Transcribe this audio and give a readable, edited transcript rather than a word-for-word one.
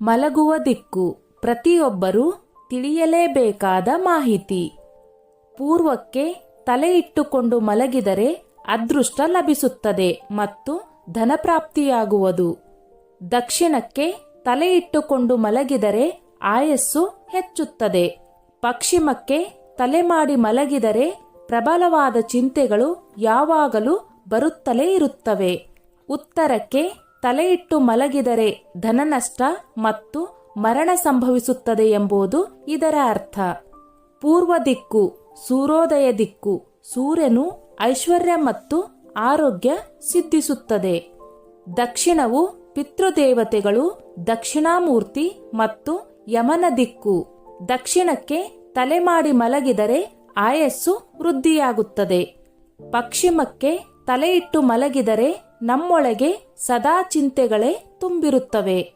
ಮಲಗುವ ದಿಕ್ಕು ಪ್ರತಿಯೊಬ್ಬರೂ ತಿಳಿಯಲೇಬೇಕಾದ ಮಾಹಿತಿ. ಪೂರ್ವಕ್ಕೆ ತಲೆ ಇಟ್ಟುಕೊಂಡು ಮಲಗಿದರೆ ಅದೃಷ್ಟ ಲಭಿಸುತ್ತದೆ ಮತ್ತು ಧನಪ್ರಾಪ್ತಿಯಾಗುವುದು. ದಕ್ಷಿಣಕ್ಕೆ ತಲೆ ಇಟ್ಟುಕೊಂಡು ಮಲಗಿದರೆ ಆಯಸ್ಸು ಹೆಚ್ಚುತ್ತದೆ. ಪಶ್ಚಿಮಕ್ಕೆ ತಲೆ ಮಾಡಿ ಮಲಗಿದರೆ ಪ್ರಬಲವಾದ ಚಿಂತೆಗಳು ಯಾವಾಗಲೂ ಬರುತ್ತಲೇ ಇರುತ್ತವೆ. ಉತ್ತರಕ್ಕೆ ತಲೆ ಇಟ್ಟು ಮಲಗಿದರೆ ಧನನಷ್ಟ ಮತ್ತು ಮರಣ ಸಂಭವಿಸುತ್ತದೆ ಎಂಬುದು ಇದರ ಅರ್ಥ. ಪೂರ್ವ ದಿಕ್ಕು ಸೂರ್ಯೋದಯ ದಿಕ್ಕು. ಸೂರ್ಯನು ಐಶ್ವರ್ಯ ಮತ್ತು ಆರೋಗ್ಯ ಸಿದ್ಧಿಸುತ್ತದೆ. ದಕ್ಷಿಣವು ಪಿತೃದೇವತೆಗಳು, ದಕ್ಷಿಣಾಮೂರ್ತಿ ಮತ್ತು ಯಮನ ದಿಕ್ಕು. ದಕ್ಷಿಣಕ್ಕೆ ತಲೆ ಮಾಡಿ ಮಲಗಿದರೆ ಆಯಸ್ಸು ವೃದ್ಧಿಯಾಗುತ್ತದೆ. ಪಶ್ಚಿಮಕ್ಕೆ ತಲೆ ಇಟ್ಟು ಮಲಗಿದರೆ ನಮ್ಮೊಳಗೆ ಸದಾ ಚಿಂತೆಗಳೇ ತುಂಬಿರುತ್ತವೆ.